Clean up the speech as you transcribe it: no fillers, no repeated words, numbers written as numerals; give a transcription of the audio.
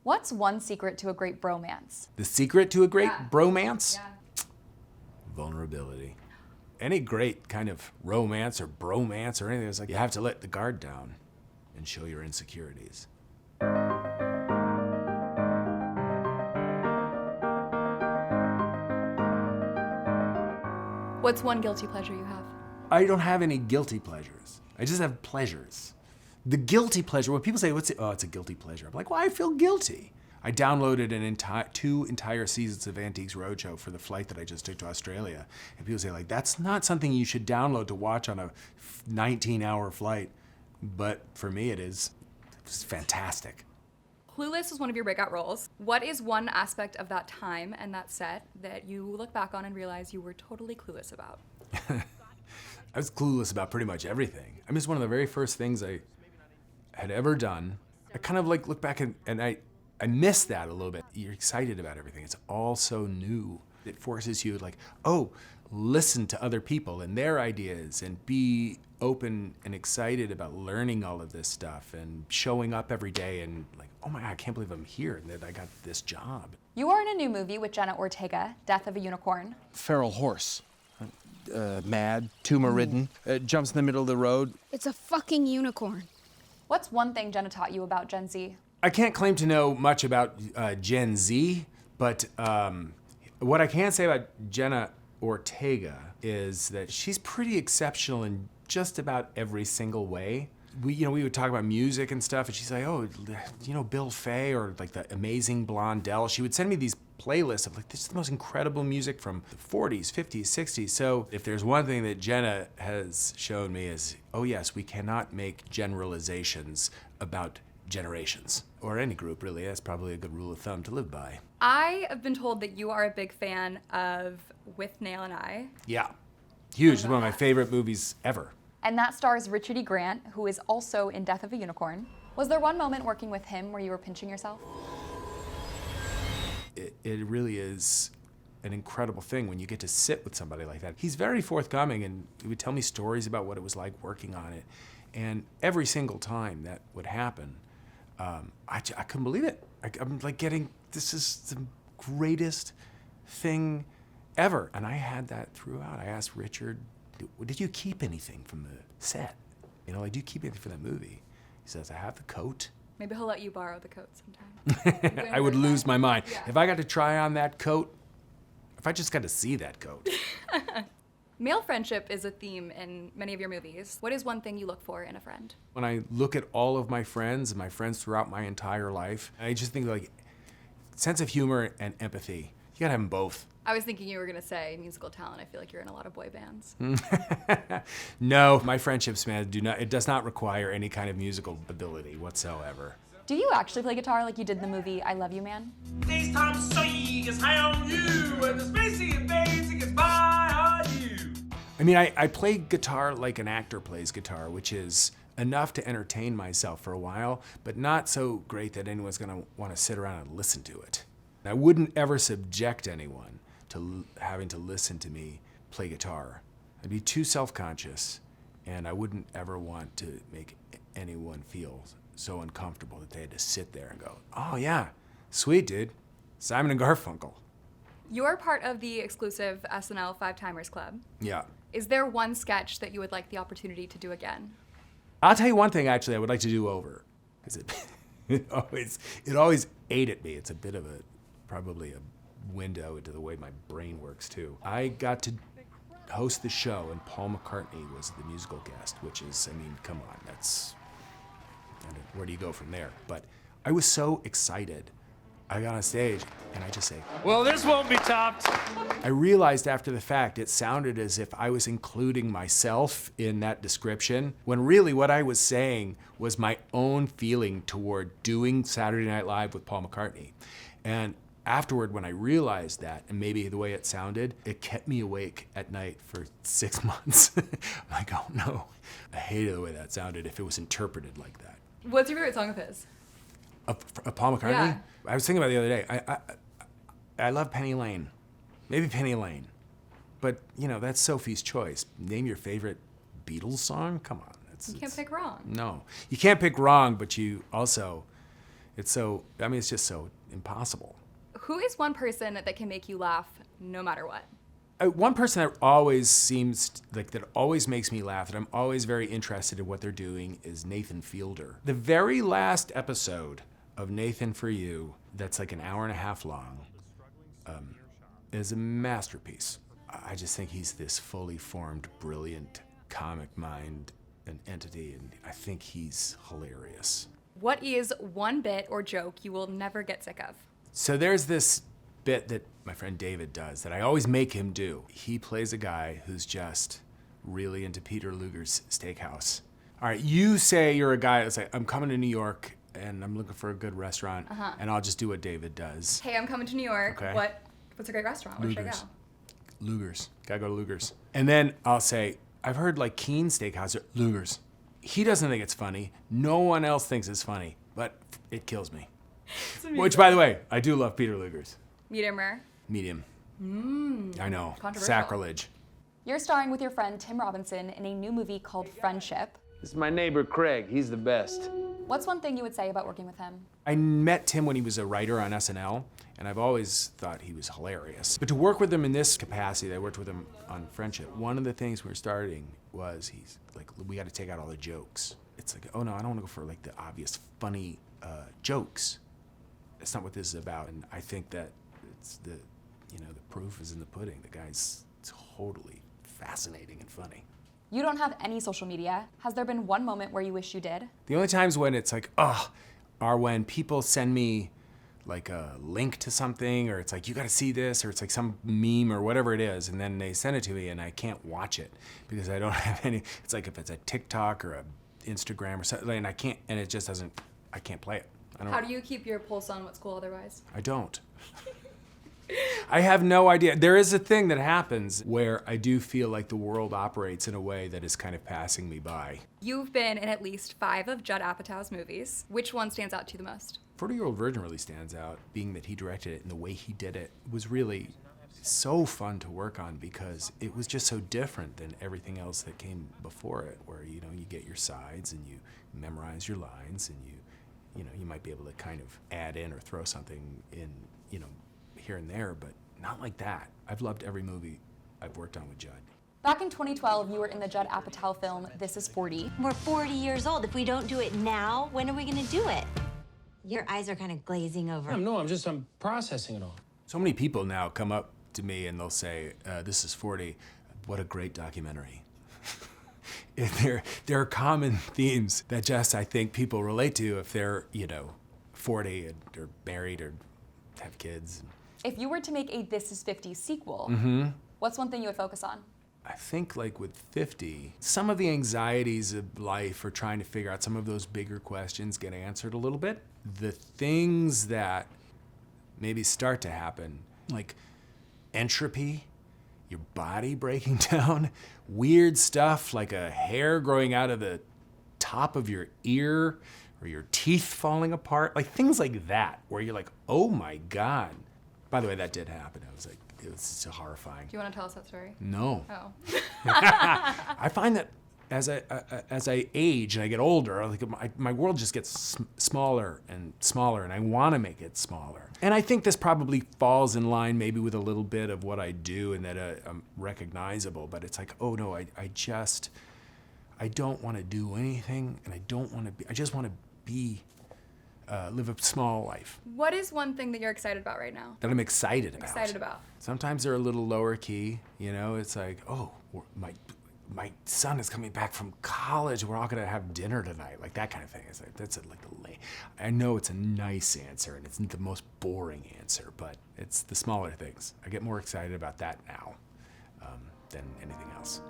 What's one secret to a great bromance? The secret to a great bromance? Yeah. Vulnerability. Any great kind of romance or bromance or anything, it's like you have to let the guard down and show your insecurities. What's one guilty pleasure you have? I don't have any guilty pleasures. I just have pleasures. The guilty pleasure, when people say, oh, it's a guilty pleasure. I'm like, well, I feel guilty. I downloaded two entire seasons of Antiques Roadshow for the flight that I just took to Australia. And people say, like, that's not something you should download to watch on a 19-hour flight. But for me, it is. It's fantastic. Clueless was one of your breakout roles. What is one aspect of that time and that set that you look back on and realize you were totally clueless about? I was clueless about pretty much everything. I mean, it's one of the very first things I had ever done. I kind of like look back and I miss that a little bit. You're excited about everything. It's all so new. It forces you like, oh, listen to other people and their ideas and be open and excited about learning all of this stuff and showing up every day and like, oh my God, I can't believe I'm here and that I got this job. You are in a new movie with Jenna Ortega, Death of a Unicorn. Feral horse. Mad, tumor-ridden, jumps in the middle of the road. It's a fucking unicorn. What's one thing Jenna taught you about Gen Z? I can't claim to know much about Gen Z, but what I can say about Jenna Ortega is that she's pretty exceptional in just about every single way. We would talk about music and stuff, and she's like, oh, Bill Fay or like the amazing Blondell. She would send me these playlists of like, this is the most incredible music from the 40s, 50s, 60s. So if there's one thing that Jenna has shown me is, oh yes, we cannot make generalizations about generations, or any group really. That's probably a good rule of thumb to live by. I have been told that you are a big fan of Withnail and I. Yeah, huge. It's one of my favorite movies ever. And that stars Richard E. Grant, who is also in Death of a Unicorn. Was there one moment working with him where you were pinching yourself? It really is an incredible thing when you get to sit with somebody like that. He's very forthcoming, and he would tell me stories about what it was like working on it. And every single time that would happen, I couldn't believe it. I'm like this is the greatest thing ever. And I had that throughout. I asked Richard, did you keep anything from the set? Do you keep anything from that movie? He says, I have the coat. Maybe he'll let you borrow the coat sometime. I would lose my mind. Yeah. If I got to try on that coat, if I just got to see that coat. Male friendship is a theme in many of your movies. What is one thing you look for in a friend? When I look at all of my friends and my friends throughout my entire life, I just think like sense of humor and empathy. You gotta have them both. I was thinking you were gonna say musical talent. I feel like you're in a lot of boy bands. No, my friendships, man, it does not require any kind of musical ability whatsoever. Do you actually play guitar like you did in the movie I Love You, Man? These times say gets high on you, and the spacey and basic gets by on you. I mean, I play guitar like an actor plays guitar, which is enough to entertain myself for a while, but not so great that anyone's gonna wanna sit around and listen to it. I wouldn't ever subject anyone to having to listen to me play guitar. I'd be too self-conscious, and I wouldn't ever want to make anyone feel so uncomfortable that they had to sit there and go, oh yeah, sweet dude, Simon and Garfunkel. You are part of the exclusive SNL Five Timers Club. Yeah. Is there one sketch that you would like the opportunity to do again? I'll tell you one thing actually I would like to do over, because it always ate at me. It's a bit of probably a window into the way my brain works too. I got to host the show and Paul McCartney was the musical guest, which is, come on, where do you go from there? But I was so excited. I got on stage and I just say, Well, this won't be topped. I realized after the fact it sounded as if I was including myself in that description, when really what I was saying was my own feeling toward doing Saturday Night Live with Paul McCartney. And afterward, when I realized that, and maybe the way it sounded, it kept me awake at night for 6 months. I'm like, oh no, I hated the way that sounded if it was interpreted like that. What's your favorite song of his? Of Paul McCartney? Yeah. I was thinking about it the other day. I love Penny Lane. Maybe Penny Lane. But, that's Sophie's choice. Name your favorite Beatles song? Come on. You can't pick wrong. No. You can't pick wrong, but you also, It's just so impossible. Who is one person that can make you laugh no matter what? One person that always makes me laugh, that I'm always very interested in what they're doing, is Nathan Fielder. The very last episode of Nathan For You, that's like an hour and a half long, is a masterpiece. I just think he's this fully formed, brilliant comic mind and entity, and I think he's hilarious. What is one bit or joke you will never get sick of? So there's this bit that my friend David does that I always make him do. He plays a guy who's just really into Peter Luger's steakhouse. All right, you say you're a guy that's like, I'm coming to New York and I'm looking for a good restaurant, and I'll just do what David does. Hey, I'm coming to New York. Okay. What's a great restaurant? Where should I go? Luger's. Gotta go to Luger's. And then I'll say, I've heard like Keen Steakhouse, Luger's. He doesn't think it's funny. No one else thinks it's funny, but it kills me. Which, by the way, I do love Peter Luger's. Medium rare? Medium. I know. Controversial. Sacrilege. You're starring with your friend Tim Robinson in a new movie called Friendship. This is my neighbor Craig. He's the best. What's one thing you would say about working with him? I met Tim when he was a writer on SNL, and I've always thought he was hilarious. But to work with him in this capacity, I worked with him on Friendship. One of the things we were starting was he's like, we got to take out all the jokes. It's like, oh no, I don't want to go for like the obvious funny jokes. That's not what this is about. And I think that it's the proof is in the pudding. The guy's totally fascinating and funny. You don't have any social media. Has there been one moment where you wish you did? The only times when it's like, are when people send me like a link to something, or it's like, you gotta see this, or it's like some meme or whatever it is, and then they send it to me and I can't watch it because I don't have any, it's like if it's a TikTok or a Instagram or something, and I can't play it. How do you keep your pulse on what's cool otherwise? I don't. I have no idea. There is a thing that happens where I do feel like the world operates in a way that is kind of passing me by. You've been in at least 5 of Judd Apatow's movies. Which one stands out to you the most? 40-Year-Old Virgin really stands out, being that he directed it and the way he did it was really so fun to work on because it was just so different than everything else that came before it, where you get your sides and you memorize your lines and you might be able to kind of add in or throw something in, here and there, but not like that. I've loved every movie I've worked on with Judd. Back in 2012, you were in the Judd Apatow film This Is 40. We're 40 years old. If we don't do it now, when are we gonna do it? Your eyes are kind of glazing over. I'm processing it all. So many people now come up to me and they'll say, This Is 40, what a great documentary. There are common themes that just, I think, people relate to if they're, 40 and they're married or have kids. If you were to make a This Is 50 sequel, what's one thing you would focus on? I think like with 50, some of the anxieties of life or trying to figure out some of those bigger questions get answered a little bit. The things that maybe start to happen, like entropy, your body breaking down, weird stuff like a hair growing out of the top of your ear or your teeth falling apart, like things like that, where you're like, oh my God. By the way, that did happen. It was so horrifying. Do you want to tell us that story? No. Oh. I find that as I age and I get older, like my world just gets smaller and smaller, and I want to make it smaller. And I think this probably falls in line maybe with a little bit of what I do, and that I'm recognizable. But it's like, oh no, I don't want to do anything, and I just want to be. Live a small life. What is one thing that you're excited about right now? That I'm excited about. Excited about. Sometimes they're a little lower key, It's like, oh, my son is coming back from college. We're all gonna have dinner tonight, like that kind of thing. It's like I know it's a nice answer and it's the most boring answer, but it's the smaller things. I get more excited about that now than anything else.